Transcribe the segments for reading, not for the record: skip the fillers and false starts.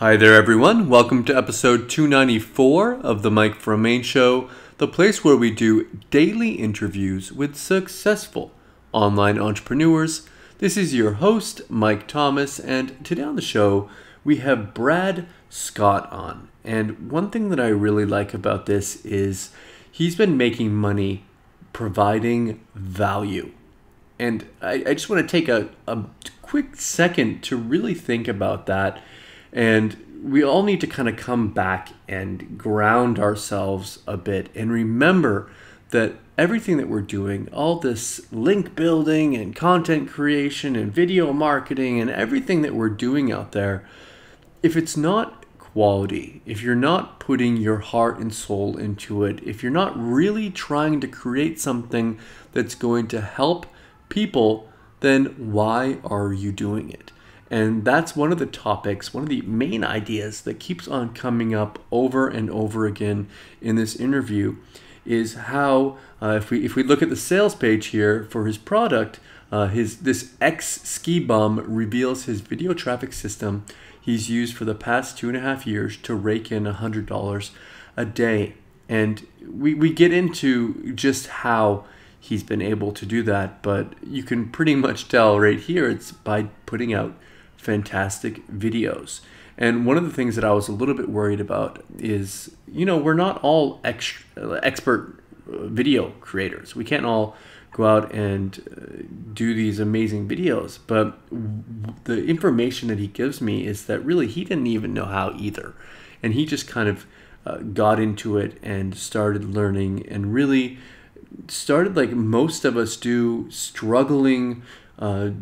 Hi there, everyone. Welcome to episode 294 of the Mikefrommaine Show, the place where we do daily interviews with successful online entrepreneurs. This is your host, Mike Thomas, and today on the show, we have Brad Scott on. And one thing that I really like about this is he's been making money providing value. And I just want to take a quick second to really think about that. And we all need to kind of come back and ground ourselves a bit and remember that everything that we're doing, all this link building and content creation and video marketing and everything that we're doing out there, if it's not quality, if you're not putting your heart and soul into it, if you're not really trying to create something that's going to help people, then why are you doing it? And that's one of the topics, one of the main ideas that keeps on coming up over and over again in this interview is how, if we look at the sales page here for his product, this ex-ski bum reveals his video traffic system he's used for the past 2.5 years to rake in $100 a day. And we get into just how he's been able to do that, but you can pretty much tell right here it's by putting out fantastic videos. And one of the things that I was a little bit worried about is, we're not all expert video creators. We can't all go out and do these amazing videos. But the information that he gives me is that really he didn't even know how either. And he just kind of got into it and started learning and really started, like most of us do, struggling,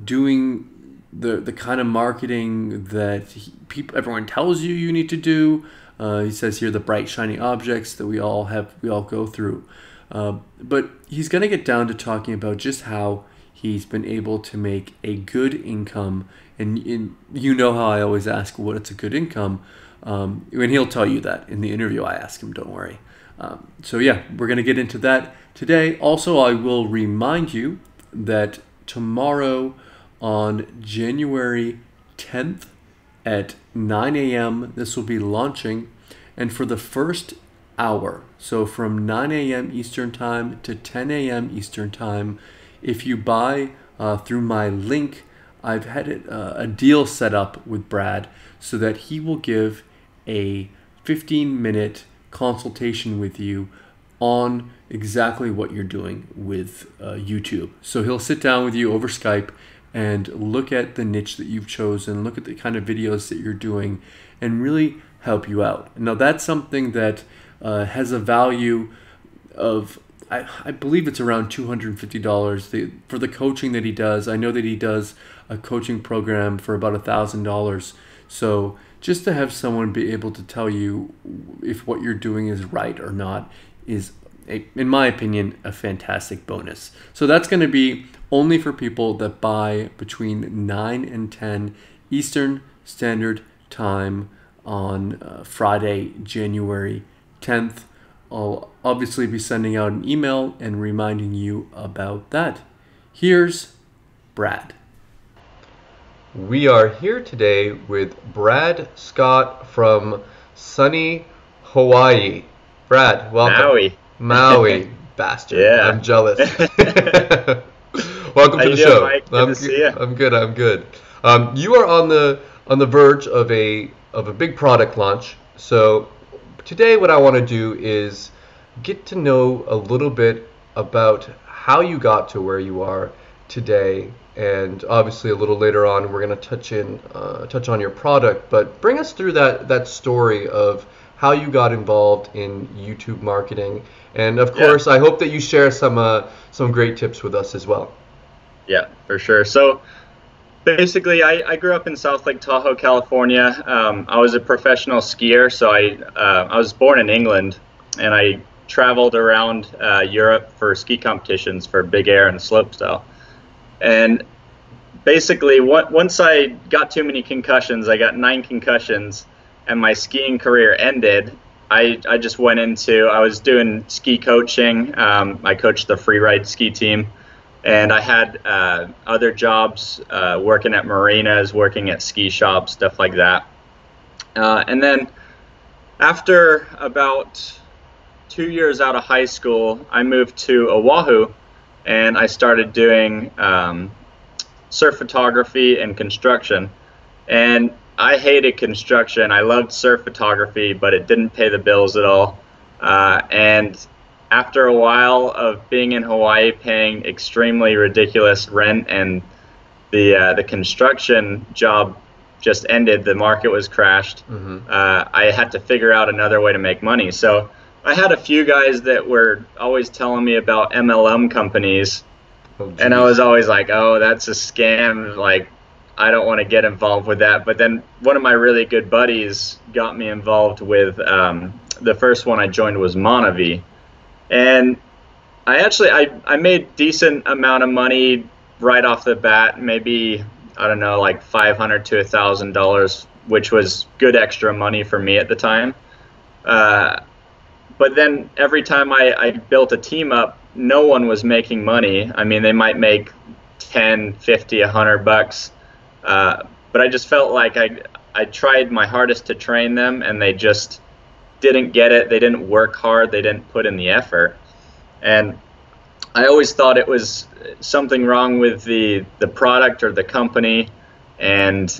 doing the kind of marketing that everyone tells you need to do. He says here the bright shiny objects that we all go through. But he's going to get down to talking about just how he's been able to make a good income. And you know how I always ask what's a good income. And he'll tell you that in the interview I ask him, don't worry. So yeah, we're going to get into that today. Also, I will remind you that tomorrow on January 10th at 9 a.m. this will be launching, and for the first hour, so from 9 a.m. Eastern Time to 10 a.m. Eastern Time, if you buy through my link, I've had a deal set up with Brad so that he will give a 15-minute consultation with you on exactly what you're doing with YouTube. So he'll sit down with you over Skype and look at the niche that you've chosen, look at the kind of videos that you're doing, and really help you out. Now that's something that has a value of, I believe it's around $250 for the coaching that he does. I know that he does a coaching program for about $1,000. So just to have someone be able to tell you if what you're doing is right or not is, in my opinion, a fantastic bonus. So that's going to be only for people that buy between 9 and 10 Eastern Standard Time on Friday, January 10th. I'll obviously be sending out an email and reminding you about that. Here's Brad. We are here today with Brad Scott from sunny Hawaii. Brad, welcome. Maui, bastard. Yeah. I'm jealous. Welcome to the show. Mike? Good to see you. I'm good. You are on the verge of a big product launch. So today what I want to do is get to know a little bit about how you got to where you are today, and obviously a little later on we're going to touch on your product, but bring us through that story of how you got involved in YouTube marketing. And of course, I hope that you share some great tips with us as well. Yeah, for sure. So basically, I grew up in South Lake Tahoe, California. I was a professional skier, so I was born in England, and I traveled around Europe for ski competitions for big air and slopestyle. And basically, once I got too many concussions, I got 9 concussions, and my skiing career ended. I just went I was doing ski coaching. I coached the freeride ski team. And I had other jobs, working at marinas, working at ski shops, stuff like that. And then after about 2 years out of high school, I moved to Oahu, and I started doing surf photography and construction. And I hated construction. I loved surf photography, but it didn't pay the bills at all. And after a while of being in Hawaii, paying extremely ridiculous rent, and the construction job just ended, the market was crashed. I had to figure out another way to make money. So I had a few guys that were always telling me about MLM companies, and I was always like, oh, that's a scam. Like, I don't want to get involved with that. But then one of my really good buddies got me involved with, the first one I joined was Monavi. And I made decent amount of money right off the bat, maybe, I don't know, like $500 to $1,000, which was good extra money for me at the time. But then every time I built a team up, no one was making money. I mean, they might make 10, 50, $100. But I just felt like I tried my hardest to train them, and they just didn't get it. They didn't work hard. They didn't put in the effort. And I always thought it was something wrong with the product or the company. And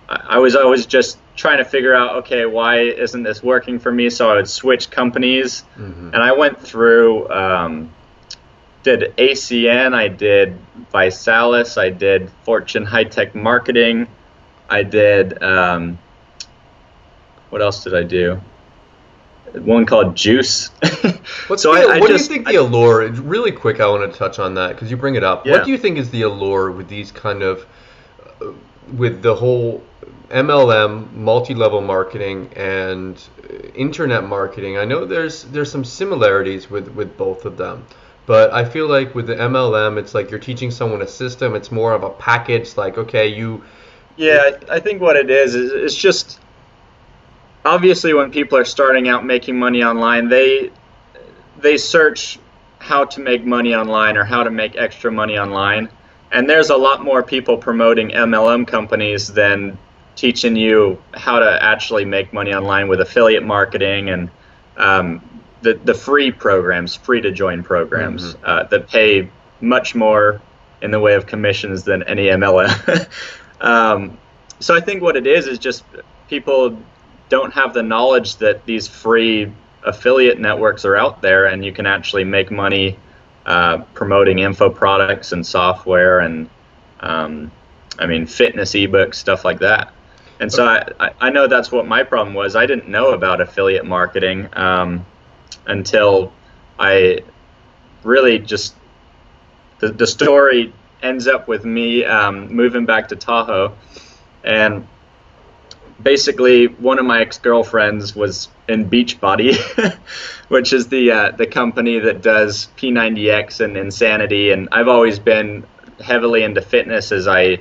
I was always just trying to figure out, okay, why isn't this working for me? So I would switch companies. And I went through, did ACN, I did Visalis, I did Fortune High Tech Marketing, I did, what else did I do? One called Juice. What do you think the allure, really quick, I want to touch on that because you bring it up. Yeah. What do you think is the allure with these kind of, with the whole MLM, multi-level marketing, and internet marketing? I know there's some similarities with both of them. But I feel like with the MLM, it's like you're teaching someone a system. It's more of a package, like, okay, you... Yeah, I think what it is it's just, obviously when people are starting out making money online, they search how to make money online or how to make extra money online. And there's a lot more people promoting MLM companies than teaching you how to actually make money online with affiliate marketing and the free programs, free to join programs that pay much more in the way of commissions than any MLM. So I think what it is just people don't have the knowledge that these free affiliate networks are out there, and you can actually make money promoting info products and software and fitness ebooks, stuff like that. And so I know that's what my problem was. I didn't know about affiliate marketing until I really just, the story ends up with me moving back to Tahoe. And basically one of my ex-girlfriends was in Beachbody, which is the company that does P90X and Insanity. And I've always been heavily into fitness, as I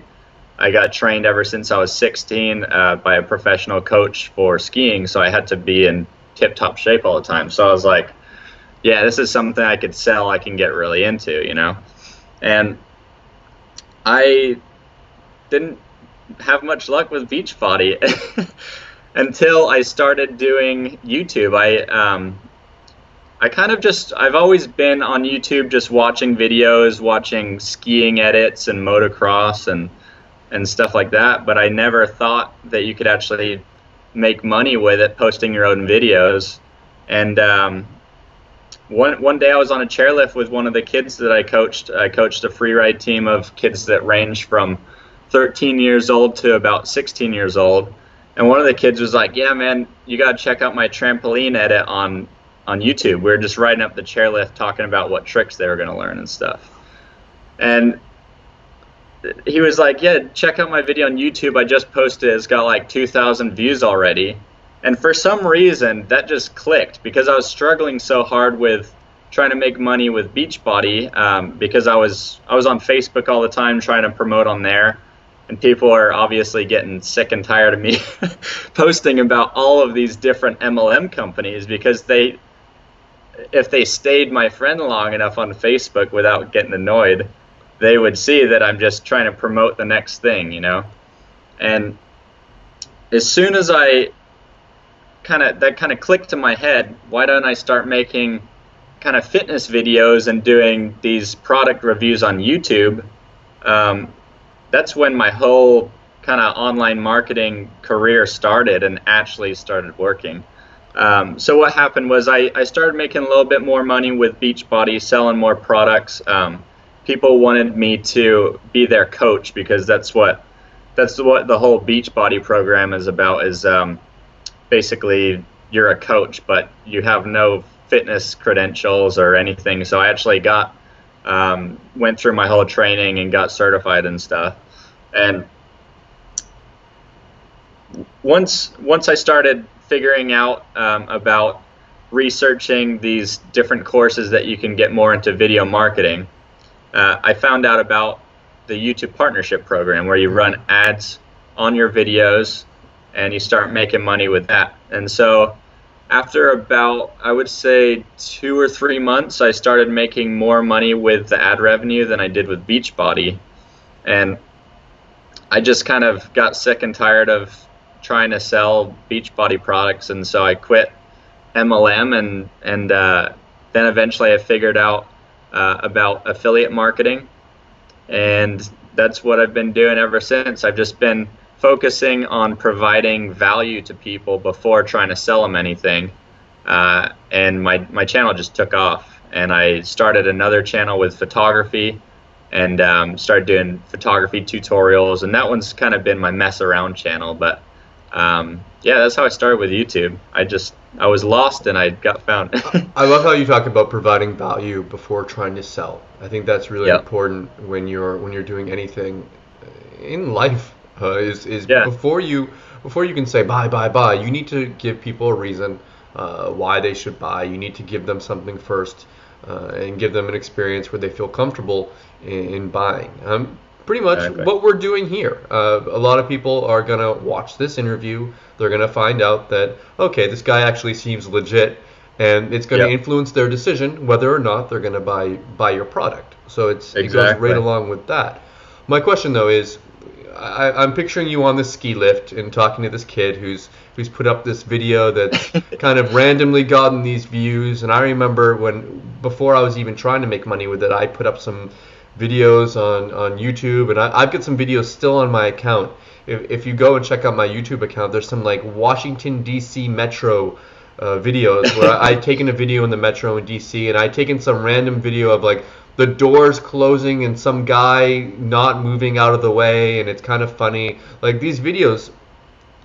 got trained ever since I was 16 by a professional coach for skiing. So I had to be in tip-top shape all the time. So I was like, yeah, this is something I could sell, I can get really into, you know. And I didn't have much luck with Beachbody until I started doing YouTube. I've always been on YouTube just watching videos, watching skiing edits and motocross and stuff like that, but I never thought that you could actually make money with it, posting your own videos. And one day I was on a chairlift with one of the kids that I coached. I coached a free ride team of kids that range from 13 years old to about 16 years old. And one of the kids was like, yeah, man, you got to check out my trampoline edit on YouTube. We were just riding up the chairlift talking about what tricks they were going to learn and stuff. And he was like, yeah, check out my video on YouTube. I just posted it. It's got like 2,000 views already. And for some reason, that just clicked because I was struggling so hard with trying to make money with Beachbody because I was on Facebook all the time trying to promote on there. And people are obviously getting sick and tired of me posting about all of these different MLM companies because if they stayed my friend long enough on Facebook without getting annoyed, they would see that I'm just trying to promote the next thing, you know. And as soon as that kind of clicked in my head, why don't I start making kind of fitness videos and doing these product reviews on YouTube? That's when my whole kind of online marketing career started and actually started working. So what happened was I started making a little bit more money with Beachbody, selling more products. People wanted me to be their coach, because that's what the whole Beachbody program is about, is basically you're a coach, but you have no fitness credentials or anything. So I actually went through my whole training and got certified and stuff. And once I started figuring out about researching these different courses that you can get more into video marketing, I found out about the YouTube partnership program, where you run ads on your videos and you start making money with that. And so after about, I would say, 2 or 3 months, I started making more money with the ad revenue than I did with Beachbody. And I just kind of got sick and tired of trying to sell Beachbody products, and so I quit MLM, and then eventually I figured out about affiliate marketing, and that's what I've been doing ever since. I've just been focusing on providing value to people before trying to sell them anything, and my channel just took off, and I started another channel with photography, and started doing photography tutorials, and that one's kind of been my mess around channel. But yeah, that's how I started with YouTube. I was lost and I got found. I love how you talk about providing value before trying to sell. I think that's really important when you're doing anything in life. Before you can say buy, you need to give people a reason why they should buy. You need to give them something first, and give them an experience where they feel comfortable in buying. Pretty much what we're doing here. A lot of people are going to watch this interview. They're going to find out that, okay, this guy actually seems legit, and it's going to influence their decision whether or not they're going to buy your product. So it goes right along with that. My question, though, is I'm picturing you on this ski lift and talking to this kid who's put up this video that's kind of randomly gotten these views. And I remember before I was even trying to make money with it, I put up some videos on YouTube, and I've got some videos still on my account. If you go and check out my YouTube account, there's some like Washington DC Metro videos where I'd taken a video in the Metro in DC, and I'd taken some random video of like the doors closing and some guy not moving out of the way, and it's kind of funny. Like, these videos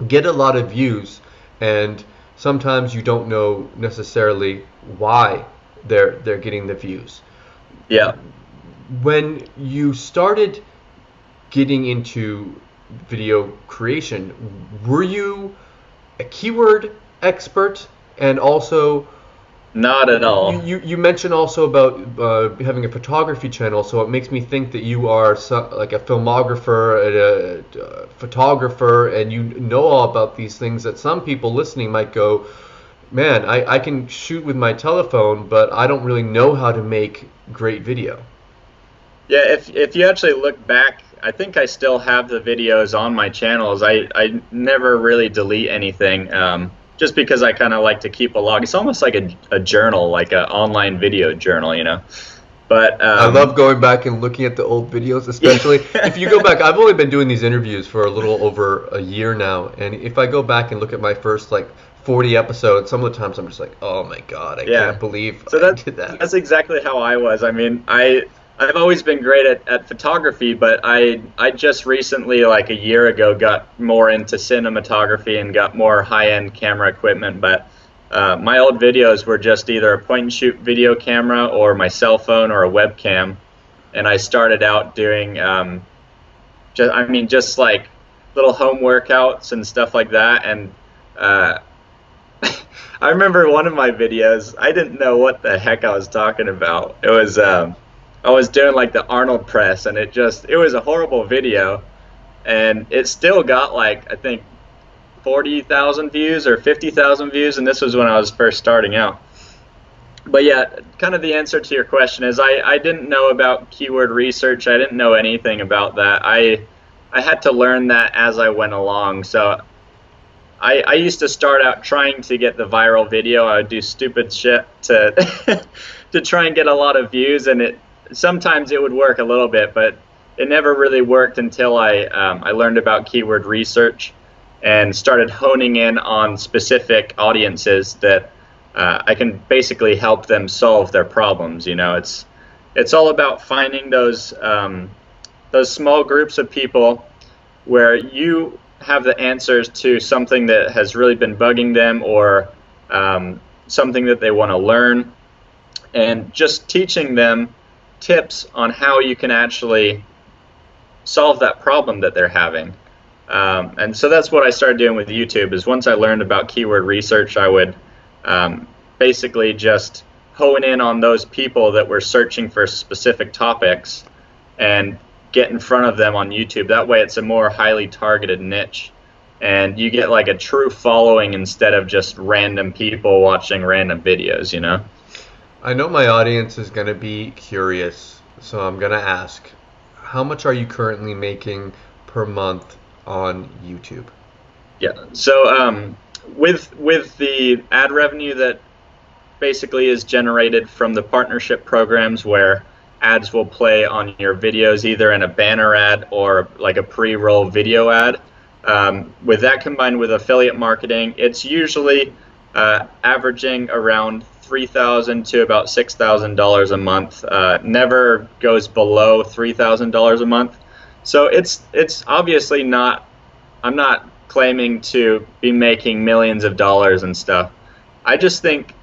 get a lot of views, and sometimes you don't know necessarily why they're getting the views. Yeah. When you started getting into video creation, were you a keyword expert? And also, not at all. You mentioned also about having a photography channel, so it makes me think that you are like a filmographer, a photographer, and you know all about these things that some people listening might go, man, I can shoot with my telephone, but I don't really know how to make great video. Yeah, if you actually look back, I think I still have the videos on my channels. I never really delete anything, just because I kind of like to keep a log. It's almost like a journal, like an online video journal, you know. But I love going back and looking at the old videos, especially if you go back. I've only been doing these interviews for a little over a year now, and if I go back and look at my first 40 episodes, some of the times I'm just like, oh my god, I can't believe I did that. That's exactly how I was. I mean, I've always been great at photography, but I just recently, like a year ago, got more into cinematography and got more high-end camera equipment. But my old videos were just either a point-and-shoot video camera or my cell phone or a webcam. And I started out doing, just like little home workouts and stuff like that. And I remember one of my videos, I didn't know what the heck I was talking about. It was... I was doing like the Arnold press, and it was a horrible video, and it still got like, I think 40,000 views or 50,000 views, and this was when I was first starting out. But yeah, kind of the answer to your question is I didn't know about keyword research. I didn't know anything about that. I had to learn that as I went along. So I used to start out trying to get the viral video. I would do stupid shit to to try and get a lot of views, and sometimes it would work a little bit, but it never really worked until I learned about keyword research and started honing in on specific audiences that I can basically help them solve their problems. You know, it's all about finding those small groups of people where you have the answers to something that has really been bugging them, or something that they want to learn, and just teaching them tips on how you can actually solve that problem that they're having. And so that's what I started doing with YouTube. Is once I learned about keyword research, I would basically just hone in on those people that were searching for specific topics and get in front of them on YouTube. That way it's a more highly targeted niche, and you get like a true following instead of just random people watching random videos, you know? I know my audience is going to be curious, so I'm going to ask, how much are you currently making per month on YouTube? Yeah, so with the ad revenue that basically is generated from the partnership programs, where ads will play on your videos either in a banner ad or like a pre-roll video ad. With that combined with affiliate marketing, it's usually averaging around $3,000 to about $6,000 a month. Never goes below $3,000 a month. So it's obviously not. I'm not claiming to be making millions of dollars and stuff. I just think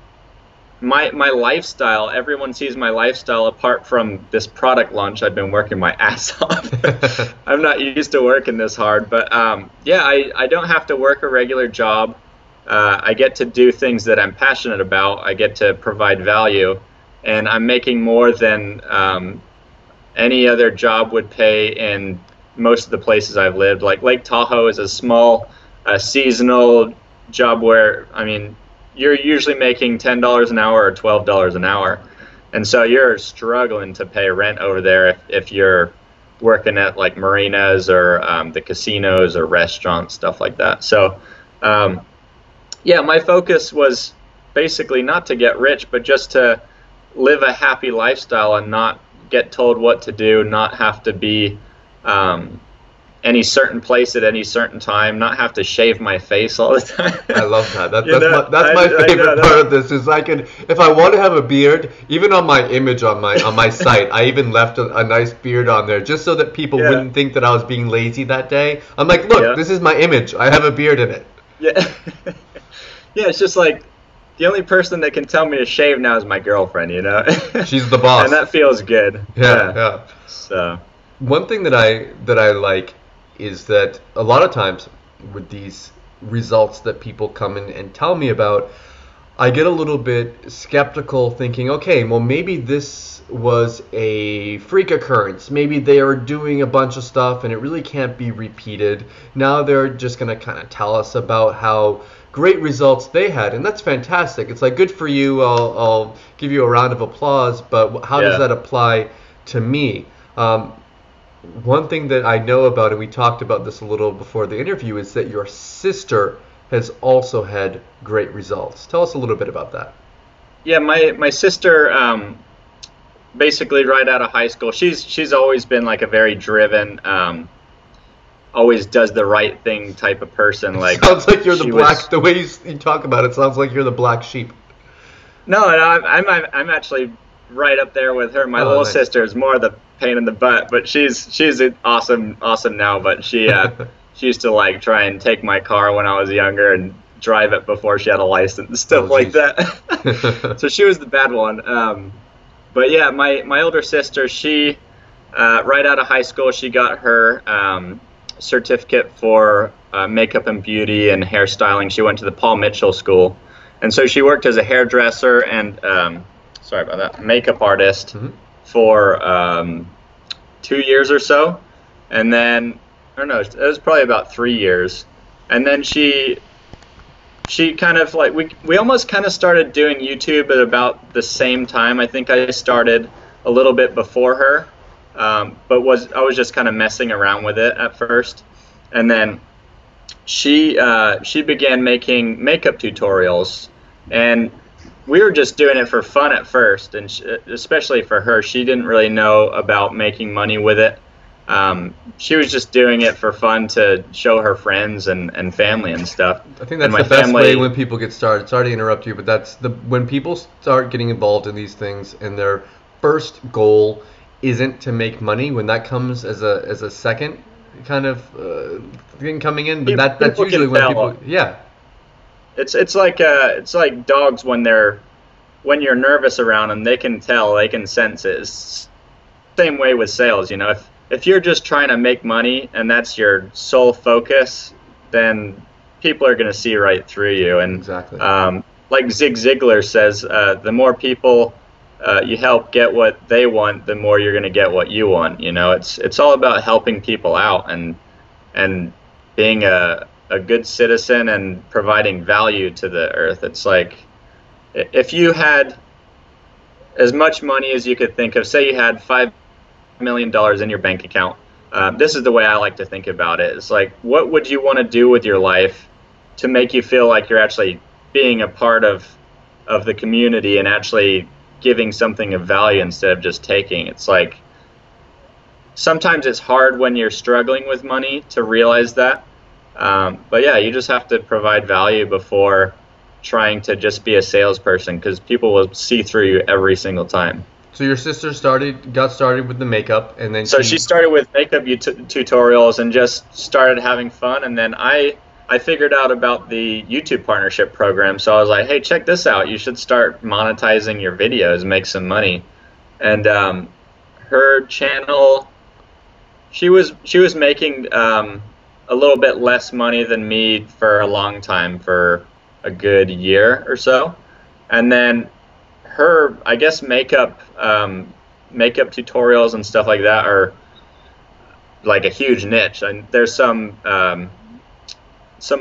my lifestyle, everyone sees my lifestyle apart from this product launch. I've been working my ass off. I'm not used to working this hard, but yeah, I don't have to work a regular job. I get to do things that I'm passionate about. I get to provide value, and I'm making more than any other job would pay in most of the places I've lived. Like Lake Tahoe is a small seasonal job where, I mean, you're usually making $10 an hour or $12 an hour. And so you're struggling to pay rent over there if you're working at like marinas or the casinos or restaurants, stuff like that. So yeah, my focus was basically not to get rich, but just to live a happy lifestyle and not get told what to do, not have to be any certain place at any certain time, not have to shave my face all the time. I love that. That's my favorite part of this. Is I can, if I want to have a beard, even on my image on my site, I even left a nice beard on there just so that people wouldn't think that I was being lazy that day. I'm like, look, this is my image. I have a beard in it. Yeah. Yeah, it's just like the only person that can tell me to shave now is my girlfriend, you know? She's the boss. And that feels good. Yeah. So one thing that I like is that a lot of times with these results that people come in and tell me about, I get a little bit skeptical thinking, okay, well maybe this was a freak occurrence. Maybe they are doing a bunch of stuff and it really can't be repeated. Now they're just going to kind of tell us about how great results they had, and that's fantastic. It's like, good for you. I'll give you a round of applause, but how does that apply to me? One thing that I know about, and we talked about this a little before the interview, is that your sister has also had great results. Tell us a little bit about that. Yeah, my sister, basically right out of high school, she's always been like a very driven, always does the right thing type of person. Like, sounds like you're the way you talk about it sounds like you're the black sheep. No, I'm actually right up there with her. My little sister is more the pain in the butt, but she's awesome now. But she used to like try and take my car when I was younger and drive it before she had a license and stuff like that. So she was the bad one. But yeah, my older sister, she right out of high school, she got her certificate for makeup and beauty and hairstyling. She went to the Paul Mitchell School, and so she worked as a hairdresser and makeup artist for 2 years or so, and then, or no, it was probably about 3 years, and then she kind of like, we almost kind of started doing YouTube at about the same time. I think I started a little bit before her, but I was just kind of messing around with it at first, and then she began making makeup tutorials, and we were just doing it for fun at first, and especially for her, she didn't really know about making money with it. She was just doing it for fun to show her friends and family and stuff. I think that's the best way when people get started. Sorry to interrupt you, but when people start getting involved in these things and their first goal isn't to make money, when that comes as a second kind of thing coming in, but that's usually when people, yeah. It's like dogs when you're nervous around them, they can tell, they can sense it. It's same way with sales, you know. If you're just trying to make money and that's your sole focus, then people are going to see right through you. And exactly. Like Zig Ziglar says, the more people you help get what they want, the more you're going to get what you want. You know, it's all about helping people out and being a good citizen and providing value to the earth. It's like if you had as much money as you could think of, say you had $5 million in your bank account. This is the way I like to think about it. It's like, what would you want to do with your life to make you feel like you're actually being a part of the community and actually giving something of value instead of just taking? It's like sometimes it's hard when you're struggling with money to realize that. But yeah, you just have to provide value before trying to just be a salesperson, because people will see through you every single time. So your sister got started with the makeup, and then she started with makeup tutorials and just started having fun. And then I figured out about the YouTube partnership program. So I was like, hey, check this out. You should start monetizing your videos, make some money. And her channel, she was making a little bit less money than me for a long time, for a good year or so. And then her, I guess, makeup tutorials and stuff like that are like a huge niche. And there's some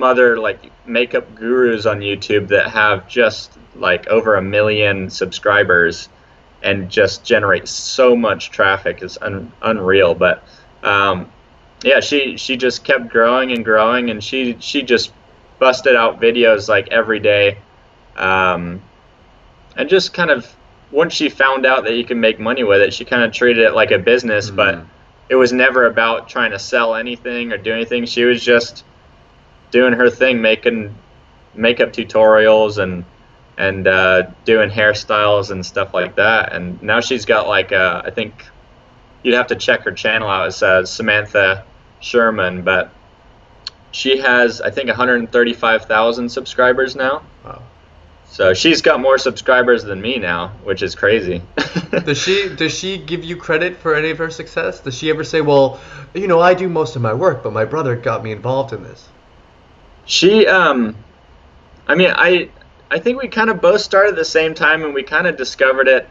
other like makeup gurus on YouTube that have just like over 1 million subscribers and just generate so much traffic. It's unreal. But yeah, she just kept growing and growing, and she just busted out videos like every day. And just kind of, once she found out that you can make money with it, she kind of treated it like a business, but it was never about trying to sell anything or do anything. She was just doing her thing, making makeup tutorials and doing hairstyles and stuff like that. And now she's got like I think you'd have to check her channel out. It says Samantha Sherman, but she has, I think, 135,000 subscribers now. Wow. So she's got more subscribers than me now, which is crazy. Does she give you credit for any of her success? Does she ever say, well, you know, I do most of my work, but my brother got me involved in this? She, I mean, I think we kind of both started at the same time, and we kind of discovered it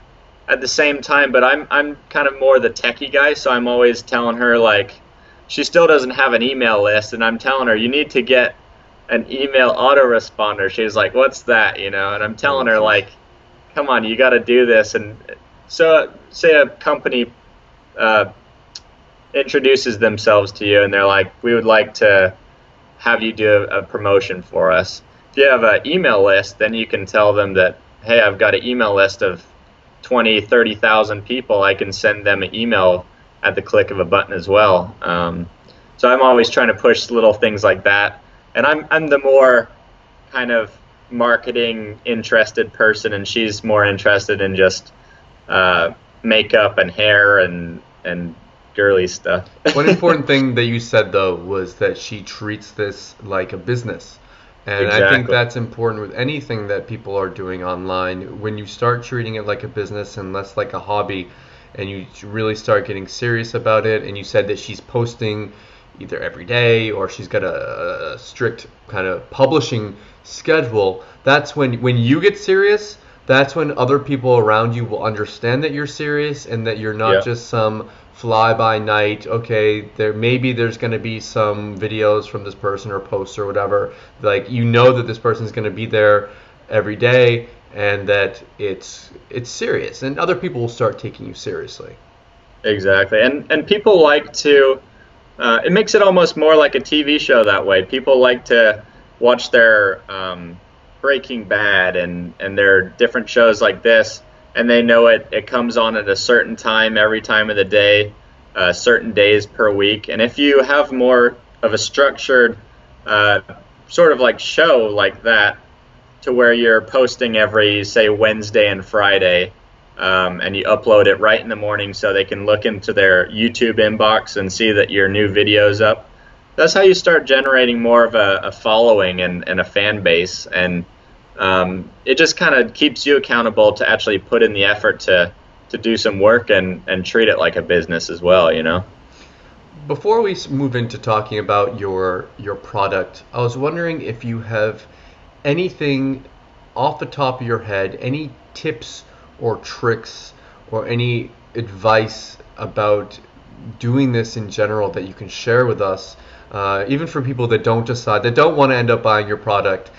at the same time, but I'm kind of more the techie guy, so I'm always telling her, like, she still doesn't have an email list, and I'm telling her, you need to get an email autoresponder. She's like, what's that, you know? And I'm telling her, like, come on, you got to do this. And so say a company introduces themselves to you, and they're like, we would like to have you do a promotion for us. If you have an email list, then you can tell them that, hey, I've got an email list of 20, 30,000 people. I can send them an email at the click of a button as well. So I'm always trying to push little things like that. And I'm the more kind of marketing interested person, and she's more interested in just makeup and hair and girly stuff. One important thing that you said, though, was that she treats this like a business. And exactly. I think that's important with anything that people are doing online. When you start treating it like a business and less like a hobby, and you really start getting serious about it, and you said that she's posting either every day or she's got a strict kind of publishing schedule, that's when you get serious, that's when other people around you will understand that you're serious and that you're not just some fly-by-night, okay, there's going to be some videos from this person or posts or whatever. Like, you know that this person's going to be there every day and that it's serious, and other people will start taking you seriously. Exactly. And people like to it makes it almost more like a TV show that way. People like to watch their Breaking Bad and their different shows like this, and they know it comes on at a certain time every time of the day, certain days per week. And if you have more of a structured sort of like show like that, to where you're posting every, say, Wednesday and Friday, and you upload it right in the morning so they can look into their YouTube inbox and see that your new video's up. That's how you start generating more of a following and a fan base. And it just kind of keeps you accountable to actually put in the effort to do some work and treat it like a business as well, you know? Before we move into talking about your product, I was wondering if you have anything off the top of your head, any tips or tricks or any advice about doing this in general that you can share with us, even for people that don't want to end up buying your product,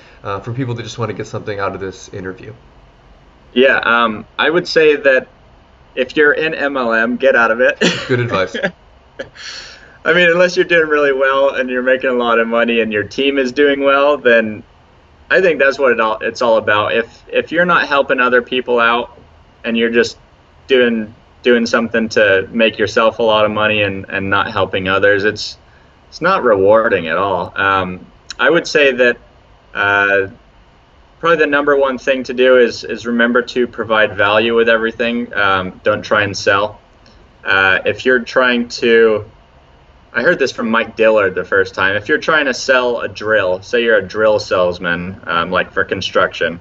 for people that just want to get something out of this interview. Yeah, I would say that if you're in MLM, get out of it. Good advice. I mean, unless you're doing really well and you're making a lot of money and your team is doing well, then I think that's what it's all about. If you're not helping other people out and you're just doing something to make yourself a lot of money and not helping others, it's not rewarding at all. I would say that probably the number one thing to do is remember to provide value with everything. Don't try and sell. If you're trying to, I heard this from Mike Dillard the first time. If you're trying to sell a drill, say you're a drill salesman, like for construction,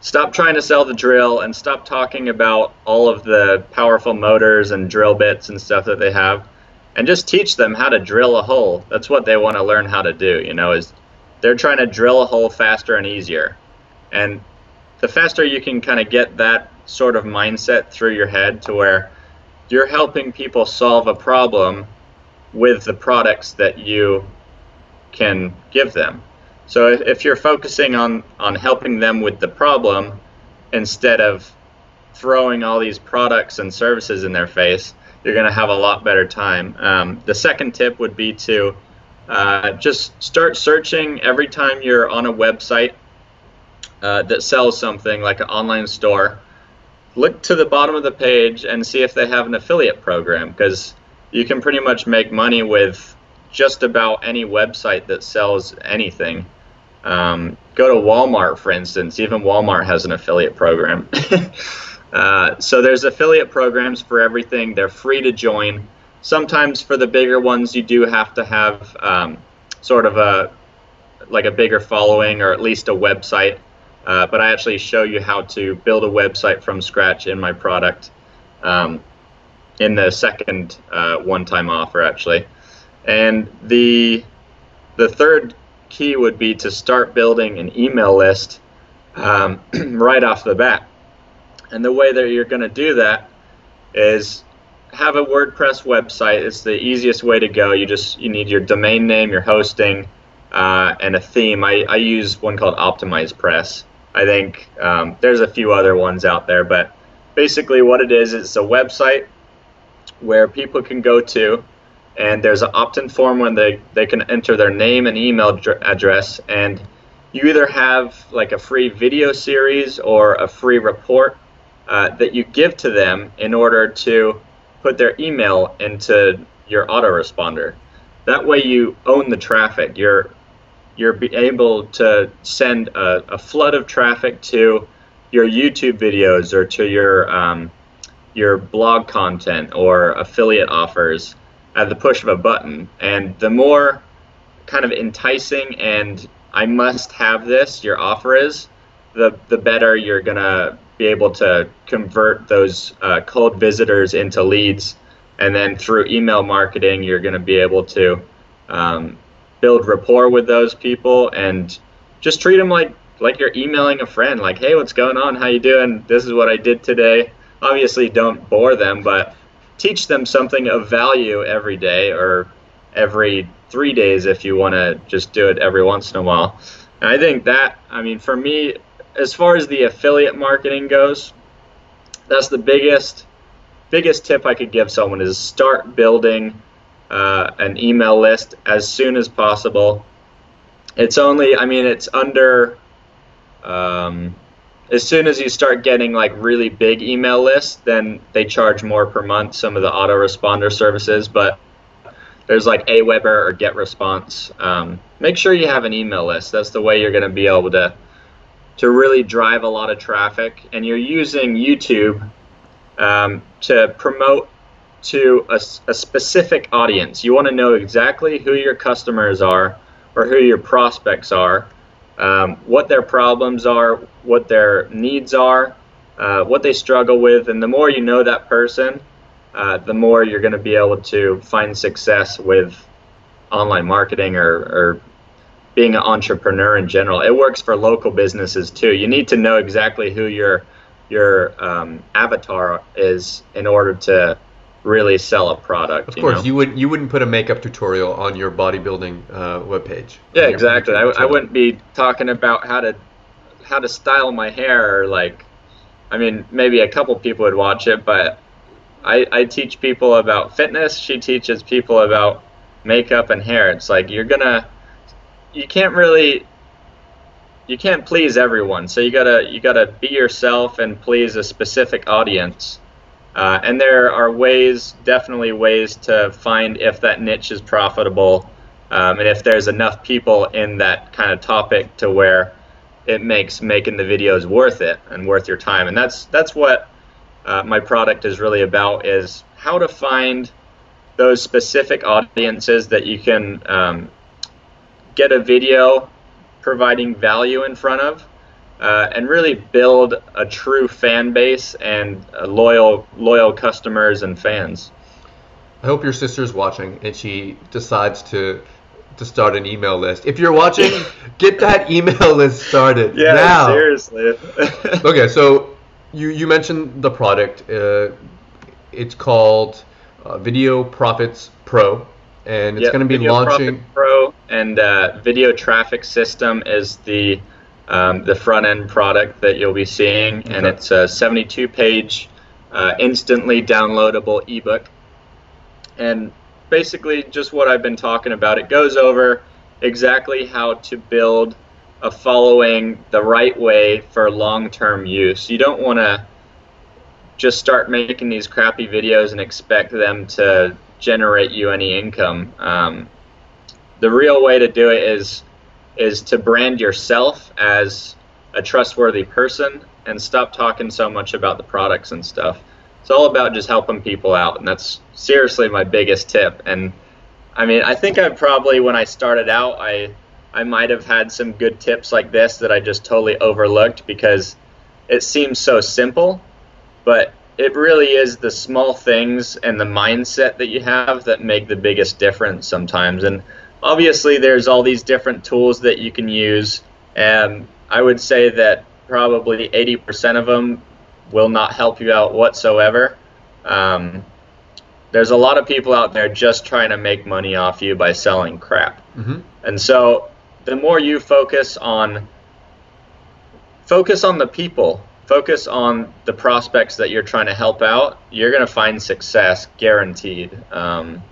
stop trying to sell the drill and stop talking about all of the powerful motors and drill bits and stuff that they have, and just teach them how to drill a hole. That's what they want to learn how to do, you know, is they're trying to drill a hole faster and easier. And the faster you can kind of get that sort of mindset through your head to where you're helping people solve a problem with the products that you can give them. So if you're focusing on helping them with the problem instead of throwing all these products and services in their face, you're going to have a lot better time. The second tip would be to just start searching every time you're on a website that sells something, like an online store. Look to the bottom of the page and see if they have an affiliate program, because you can pretty much make money with just about any website that sells anything. Go to Walmart, for instance. Even Walmart has an affiliate program. So there's affiliate programs for everything. They're free to join. Sometimes for the bigger ones, you do have to have sort of a bigger following, or at least a website. But I actually show you how to build a website from scratch in my product. In the second one-time offer, actually. And the third key would be to start building an email list right off the bat. And the way that you're going to do that is have a WordPress website. It's the easiest way to go. You need your domain name, your hosting, and a theme. I use one called OptimizePress. I think there's a few other ones out there, but basically what it is, it's a website where people can go to, and there's an opt-in form when they can enter their name and email address, and you either have like a free video series or a free report that you give to them in order to put their email into your autoresponder. That way you own the traffic. You're able to send a flood of traffic to your YouTube videos or to your blog content or affiliate offers at the push of a button. And the more kind of enticing and I must have this your offer is, the better you're gonna be able to convert those cold visitors into leads. And then through email marketing, you're gonna be able to build rapport with those people and just treat them like you're emailing a friend. Like, hey, what's going on? How you doing? This is what I did today. Obviously, don't bore them, but teach them something of value every day, or every 3 days if you want to just do it every once in a while. And I think that, I mean, for me, as far as the affiliate marketing goes, that's the biggest tip I could give someone, is start building an email list as soon as possible. It's only, I mean, it's under, as soon as you start getting like really big email lists, then they charge more per month, some of the autoresponder services, but there's like Aweber or GetResponse. Make sure you have an email list. That's the way you're going to be able to really drive a lot of traffic. And you're using YouTube to promote to a specific audience. You want to know exactly who your customers are or who your prospects are, what their problems are, what their needs are, what they struggle with. And the more you know that person, the more you're going to be able to find success with online marketing or being an entrepreneur in general. It works for local businesses too. You need to know exactly who your avatar is in order to really sell a product. Of course, you wouldn't put a makeup tutorial on your bodybuilding webpage. Yeah, exactly. I wouldn't be talking about how to style my hair, or like, I mean, maybe a couple people would watch it, but I teach people about fitness. She teaches people about makeup and hair. It's like you can't please everyone. So you gotta be yourself and please a specific audience. And there are definitely ways to find if that niche is profitable, and if there's enough people in that kind of topic to where it makes making the videos worth it and worth your time. And that's what my product is really about, is how to find those specific audiences that you can get a video providing value in front of, and really build a true fan base and loyal customers and fans. I hope your sister's watching and she decides to start an email list. If you're watching, get that email list started now. Seriously. Okay, so you mentioned the product. It's called Video Profits Pro, and it's going to be Video launching. Profit Pro and Video Traffic System is the front end product that you'll be seeing, okay. And it's a 72-page instantly downloadable ebook. And basically just what I've been talking about. It goes over exactly how to build a following the right way for long-term use. You don't want to just start making these crappy videos and expect them to generate you any income. The real way to do it is to brand yourself as a trustworthy person and stop talking so much about the products and stuff. It's all about just helping people out, and that's seriously my biggest tip. And I mean, I think when I started out, I might have had some good tips like this that I just totally overlooked because it seems so simple, but it really is the small things and the mindset that you have that make the biggest difference sometimes. And obviously there's all these different tools that you can use, and I would say that probably 80% of them will not help you out whatsoever. There's a lot of people out there just trying to make money off you by selling crap. Mm-hmm. And so the more you focus on the people, focus on the prospects that you're trying to help out, you're going to find success, guaranteed. And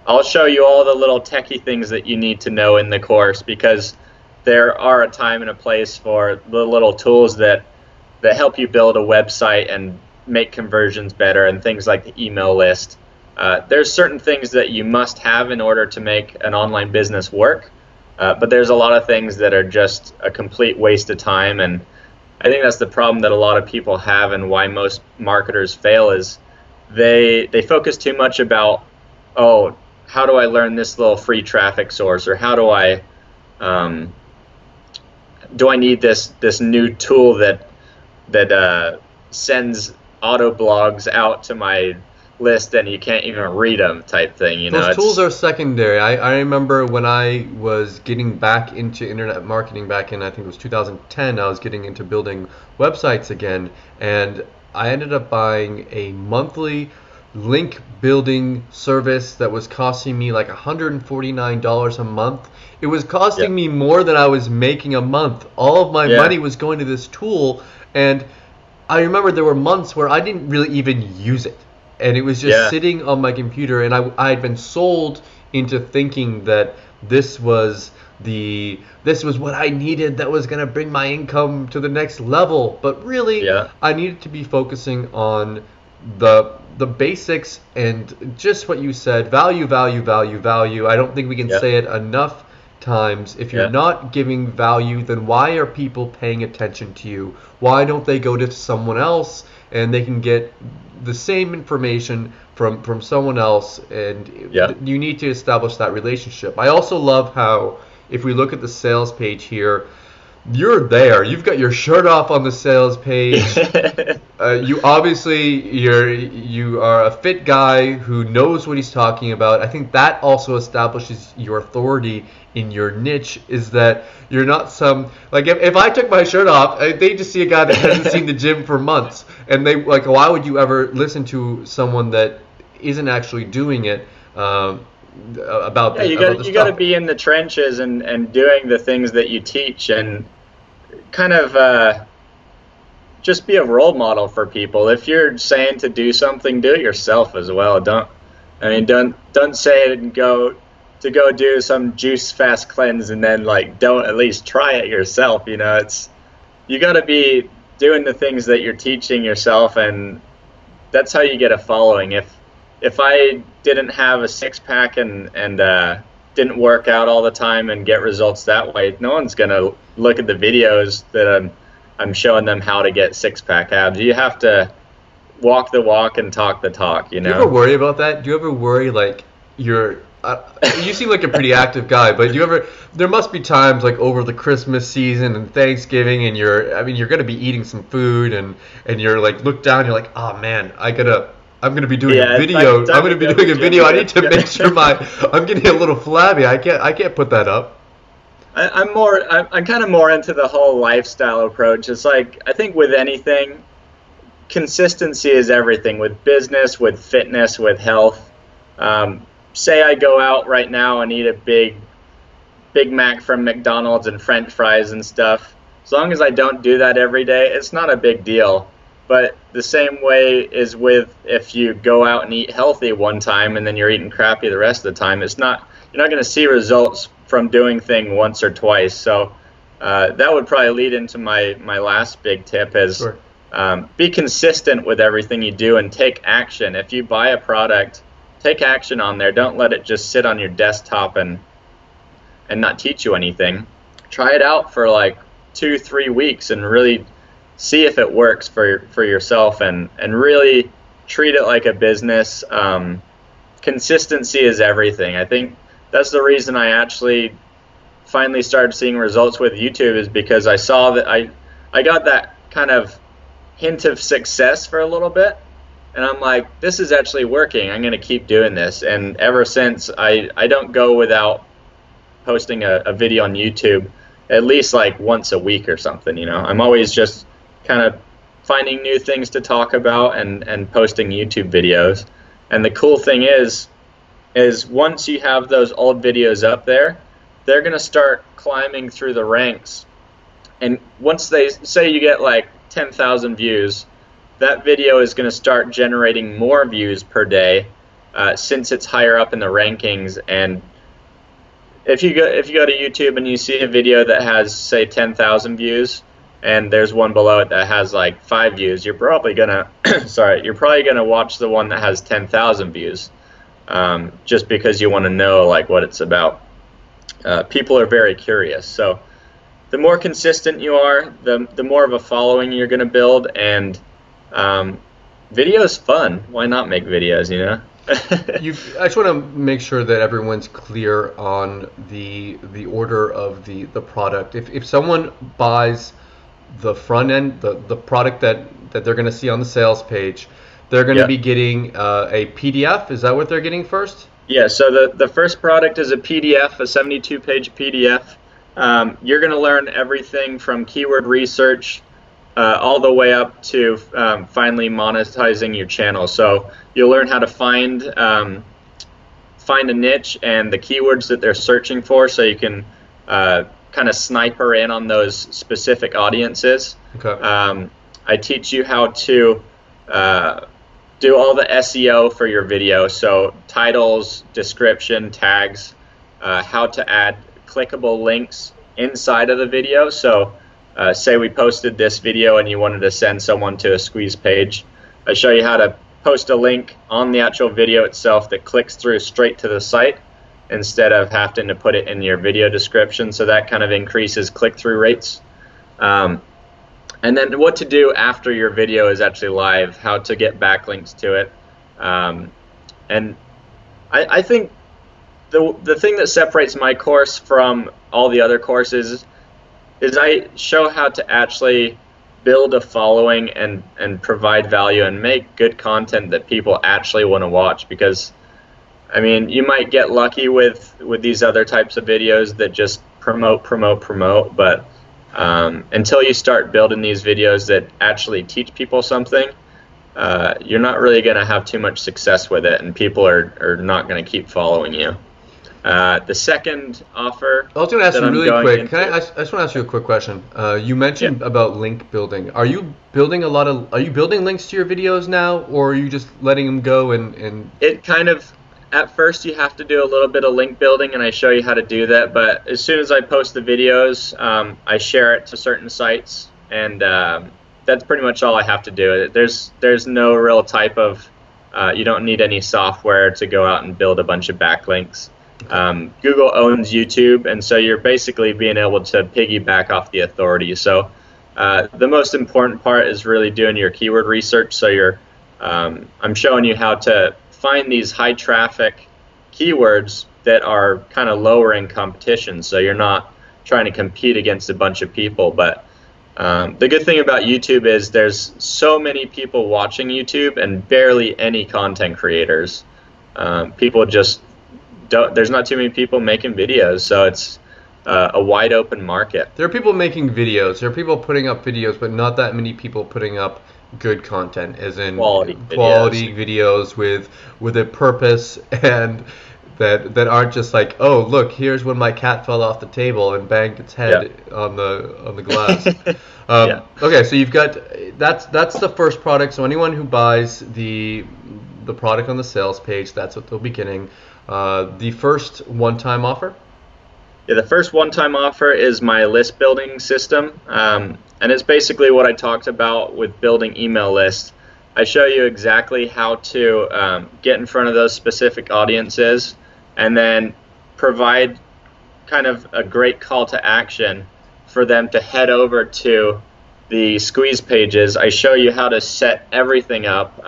I'll show you all the little techie things that you need to know in the course, because there are a time and a place for the little tools that help you build a website and make conversions better, and things like the email list. There's certain things that you must have in order to make an online business work, but there's a lot of things that are just a complete waste of time. And I think that's the problem that a lot of people have, and why most marketers fail is they focus too much about, oh, how do I learn this little free traffic source, or how do I need this new tool that sends auto blogs out to my list and you can't even read them, type thing. Those tools are secondary. I remember when I was getting back into internet marketing back in, I think it was 2010, I was getting into building websites again, and I ended up buying a monthly link building service that was costing me like $149 a month. It was costing me more than I was making a month. All of my money was going to this tool, and I remember there were months where I didn't really even use it. and it was just sitting on my computer, and I had been sold into thinking that this was what I needed that was going to bring my income to the next level. But really, I needed to be focusing on the basics and just what you said, value, value, value, value. I don't think we can say it enough times. If you're not giving value, then why are people paying attention to you? Why don't they go to someone else and they can get the same information from someone else? And you need to establish that relationship. I also love how, if we look at the sales page here, you're there. You've got your shirt off on the sales page. You are a fit guy who knows what he's talking about. I think that also establishes your authority in your niche, is that you're not some, like, if I took my shirt off, they just see a guy that hasn't seen the gym for months, and they like, why would you ever listen to someone that isn't actually doing it? About you got to be in the trenches and doing the things that you teach, and kind of just be a role model for people. If you're saying to do something, do it yourself as well. Don't say it and go do some juice fast cleanse and then don't at least try it yourself. You got to be doing the things that you're teaching yourself, and that's how you get a following. If I didn't have a six-pack and didn't work out all the time and get results that way, no one's gonna look at the videos that I'm showing them how to get six-pack abs. You have to walk the walk and talk the talk. Do you ever worry about that? Do you ever worry you seem like a pretty active guy, but there must be times over the Christmas season and Thanksgiving, and you're going to be eating some food, and you're look down, you're like, oh man, I'm going to be doing a video. I'm going to be doing a video. I need to make sure I'm getting a little flabby. I can't put that up. I'm kind of more into the whole lifestyle approach. It's I think with anything, consistency is everything. With business, with fitness, with health. Say I go out right now and eat a Big Mac from McDonald's and French fries and stuff. As long as I don't do that every day, it's not a big deal. But the same way is with if you go out and eat healthy one time and then you're eating crappy the rest of the time. You're not going to see results from doing things once or twice. So that would probably lead into my last big tip is be consistent with everything you do and take action. If you buy a product, take action on there. Don't let it just sit on your desktop and not teach you anything. Try it out for 2-3 weeks and really see if it works for yourself, and really treat it like a business. Consistency is everything. I think that's the reason I actually finally started seeing results with YouTube, is because I saw that I got that kind of hint of success for a little bit, and I'm like, this is actually working. I'm going to keep doing this. And ever since, I don't go without posting a video on YouTube at least once a week or something. I'm always just kind of finding new things to talk about and posting YouTube videos. And the cool thing is once you have those old videos up there, they're going to start climbing through the ranks. And once they say you get 10,000 views, that video is going to start generating more views per day, since it's higher up in the rankings. And if you go to YouTube and you see a video that has, say, 10,000 views, and there's one below it that has 5 views, you're probably gonna watch the one that has 10,000 views, just because you want to know what it's about. People are very curious. So the more consistent you are, the more of a following you're gonna build. And video's fun. Why not make videos? I just want to make sure that everyone's clear on the order of the product. If someone buys the front end, the product that they're going to see on the sales page, they're going to be getting a PDF. Is that what they're getting first? Yeah, so the first product is a PDF, a 72-page PDF. You're going to learn everything from keyword research all the way up to finally monetizing your channel. So you'll learn how to find a niche and the keywords that they're searching for, so you can kind of sniper in on those specific audiences. Okay. I teach you how to do do all the SEO for your video. So titles, description, tags, how to add clickable links inside of the video. So say we posted this video and you wanted to send someone to a squeeze page. I show you how to post a link on the actual video itself that clicks through straight to the site instead of having to put it in your video description. So that kind of increases click-through rates. And then what to do after your video is actually live, how to get backlinks to it. And I think the thing that separates my course from all the other courses is I show how to actually build a following and provide value and make good content that people actually want to watch. Because, I mean, you might get lucky with these other types of videos that just promote, but until you start building these videos that actually teach people something, you're not really going to have too much success with it, and people are not going to keep following you. The second offer. I was going to ask you really quick. I just want to ask you a quick question. You mentioned about link building. Are you building links to your videos now, or are you just letting them go and? It kind of. At first, you have to do a little bit of link building, and I show you how to do that. But as soon as I post the videos, I share it to certain sites, and that's pretty much all I have to do. There's no real type of. You don't need any software to go out and build a bunch of backlinks. Google owns YouTube, and so you're basically being able to piggyback off the authority. So the most important part is really doing your keyword research. So I'm showing you how to find these high traffic keywords that are kind of lower in competition, so you're not trying to compete against a bunch of people. But the good thing about YouTube is there's so many people watching YouTube and barely any content creators. People just don't, there's not too many people making videos, so it's a wide open market. There are people making videos, there are people putting up videos, but not that many people putting up good content, as in quality videos with a purpose, and that aren't just like, oh look, here's when my cat fell off the table and banged its head on the glass. Okay, so you've got that's the first product. So anyone who buys the product on the sales page, that's what they'll be getting. The first one-time offer. Yeah, the first one-time offer is my list building system. And it's basically what I talked about with building email lists. I show you exactly how to get in front of those specific audiences and then provide kind of a great call to action for them to head over to the squeeze pages. I show you how to set everything up.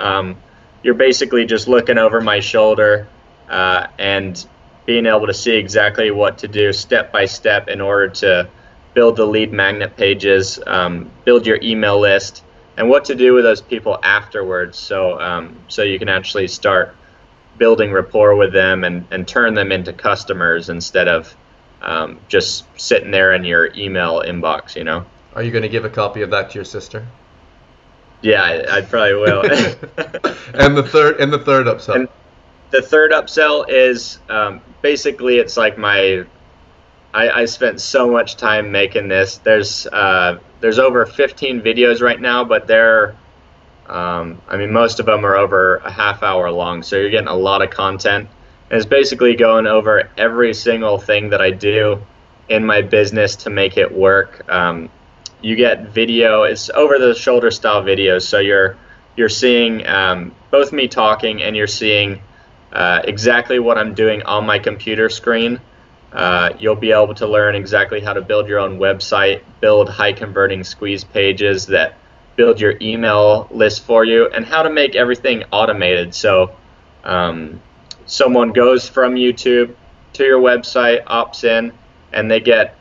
You're basically just looking over my shoulder and being able to see exactly what to do step by step in order to build the lead magnet pages, build your email list, and what to do with those people afterwards. So so you can actually start building rapport with them and turn them into customers instead of just sitting there in your email inbox, you know. Are you going to give a copy of that to your sister? Yeah, I probably will. And the third upsell. And the third upsell is basically, it's like I spent so much time making this. There's over 15 videos right now, but I mean, most of them are over a half hour long, so you're getting a lot of content. And it's basically going over every single thing that I do in my business to make it work. You get video, it's over the shoulder style videos, so you're seeing both me talking, and you're seeing exactly what I'm doing on my computer screen. You'll be able to learn exactly how to build your own website, build high converting squeeze pages that build your email list for you, and how to make everything automated. So someone goes from YouTube to your website, opts in, and they get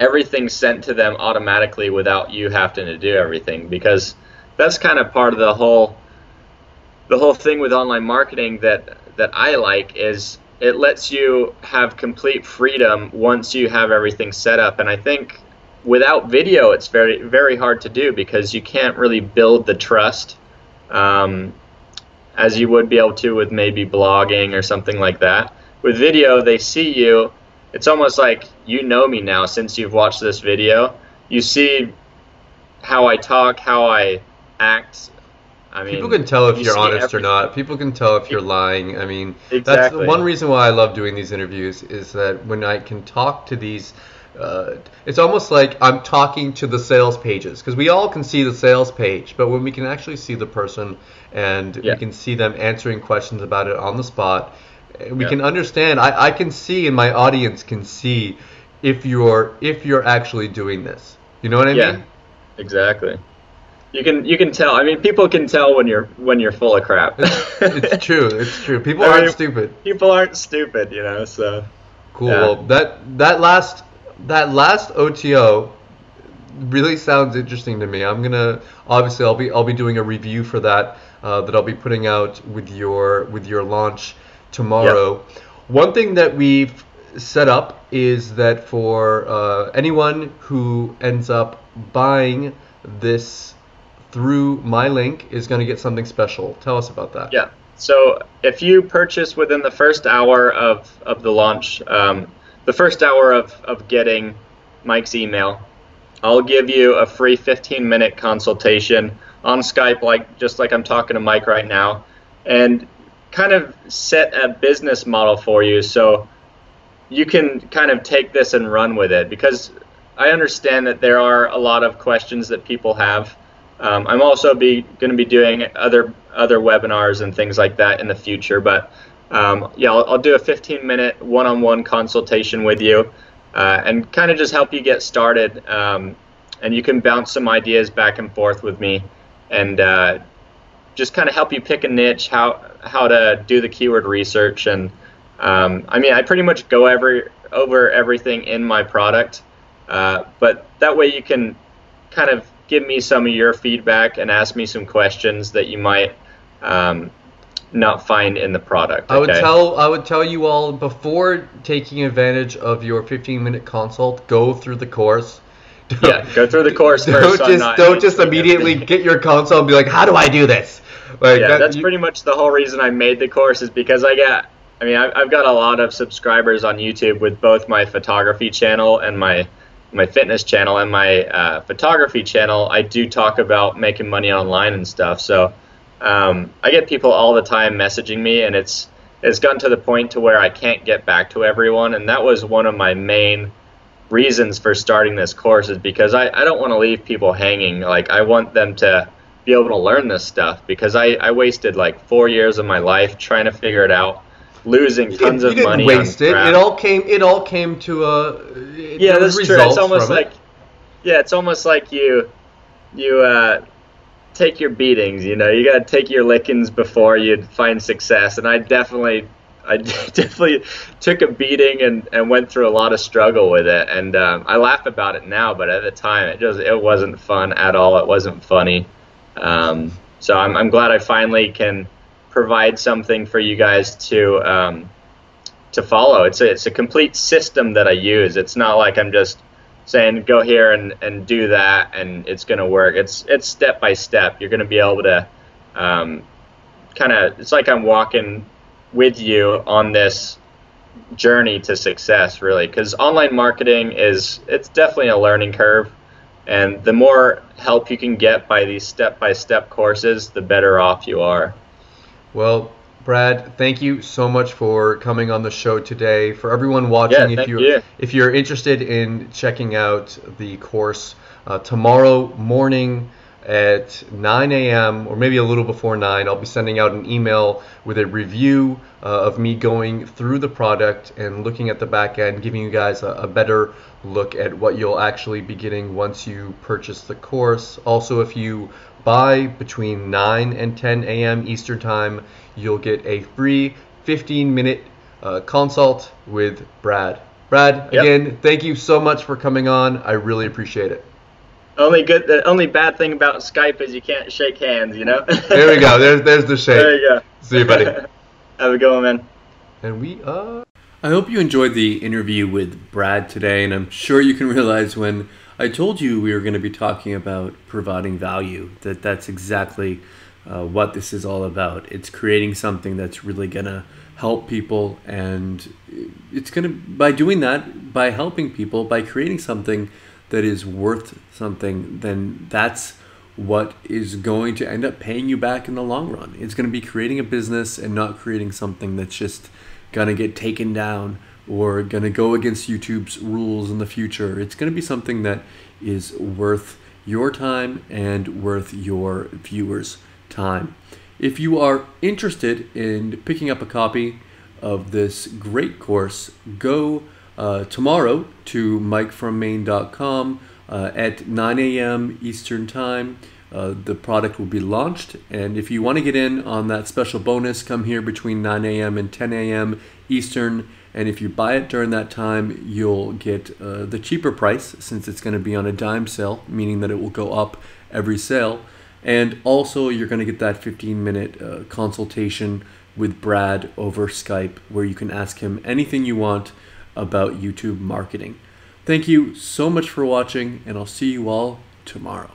everything sent to them automatically without you having to do everything, because that's kind of part of the whole thing with online marketing that I like, is it lets you have complete freedom once you have everything set up. And I think without video, it's very, very hard to do, because you can't really build the trust as you would be able to with maybe blogging or something like that. With video, they see you. It's almost like you know me now since you've watched this video. You see how I talk, how I act, I mean, people can tell if you're honest or not. People can tell if you're lying. I mean, that's one reason why I love doing these interviews, is that when I can talk to these, it's almost like I'm talking to the sales pages, because we all can see the sales page, but when we can actually see the person and we can see them answering questions about it on the spot, we can understand. I can see, and my audience can see if you're actually doing this. You know what I mean? Yeah, exactly. You can tell. I mean, people can tell when you're full of crap. It's true. It's true. People aren't stupid. People aren't stupid, So cool. Yeah. Well, that last OTO really sounds interesting to me. I'm gonna obviously I'll be doing a review for that that I'll be putting out with your launch tomorrow. Yep. One thing that we've set up is that for anyone who ends up buying this through my link is going to get something special. Tell us about that. Yeah. So if you purchase within the first hour of the launch, the first hour of getting Mike's email, I'll give you a free 15-minute consultation on Skype, just like I'm talking to Mike right now, and kind of set a business model for you so you can kind of take this and run with it, because I understand that there are a lot of questions that people have. I'm also going to be doing other webinars and things like that in the future, but I'll do a 15-minute one-on-one consultation with you and kind of just help you get started, and you can bounce some ideas back and forth with me, and just kind of help you pick a niche, how to do the keyword research, and I mean, I pretty much go over everything in my product, but that way you can kind of give me some of your feedback and ask me some questions that you might not find in the product. Okay? I would tell you all, before taking advantage of your 15-minute consult, go through the course. Go through the course first. Don't just immediately get your consult and be like, how do I do this? That's pretty much the whole reason I made the course, is because I've got a lot of subscribers on YouTube with both my photography channel and my fitness channel. And my photography channel, I do talk about making money online and stuff. So I get people all the time messaging me, and it's gotten to the point to where I can't get back to everyone. And that was one of my main reasons for starting this course, is because I don't want to leave people hanging. Like, I want them to be able to learn this stuff, because I wasted like 4 years of my life trying to figure it out, losing tons of money. You didn't waste it. It all came to a that's true. It's almost like it's almost like you take your beatings. You got to take your lickings before you find success. And I definitely took a beating and went through a lot of struggle with it. And I laugh about it now, but at the time it wasn't fun at all. It wasn't funny. So I'm glad I finally can provide something for you guys to follow. It's a complete system that I use. It's not like I'm just saying go here and do that and it's going to work. It's step by step. You're going to be able to it's like I'm walking with you on this journey to success, really, because online marketing it's definitely a learning curve. And the more help you can get by these step-by-step courses, the better off you are. Well, Brad, thank you so much for coming on the show today. For everyone watching, if you're interested in checking out the course, tomorrow morning at 9 a.m. or maybe a little before 9, I'll be sending out an email with a review of me going through the product and looking at the back end, giving you guys a better look at what you'll actually be getting once you purchase the course. Also, if you buy between 9 and 10 a.m. Eastern Time, you'll get a free 15-minute consult with Brad. Brad, again, thank you so much for coming on. I really appreciate it. The only bad thing about Skype is you can't shake hands, There we go. There's the shake. There you go. See you, buddy. Have a good one, man. And we are... I hope you enjoyed the interview with Brad today, and I'm sure you can realize when I told you we were going to be talking about providing value, that's exactly what this is all about. It's creating something that's really going to help people, and it's going to, by doing that, by helping people, by creating something that is worth something, then that's what is going to end up paying you back in the long run. It's going to be creating a business and not creating something that's just going to get taken down or going to go against YouTube's rules in the future. It's going to be something that is worth your time and worth your viewers' time. If you are interested in picking up a copy of this great course, go tomorrow to mikefrommaine.com at 9 a.m. Eastern Time. The product will be launched, and if you want to get in on that special bonus, come here between 9 a.m. and 10 a.m. Eastern, and if you buy it during that time, you'll get the cheaper price, since it's going to be on a dime sale, meaning that it will go up every sale. And also, you're going to get that 15-minute consultation with Brad over Skype, where you can ask him anything you want about YouTube marketing. Thank you so much for watching, and I'll see you all tomorrow.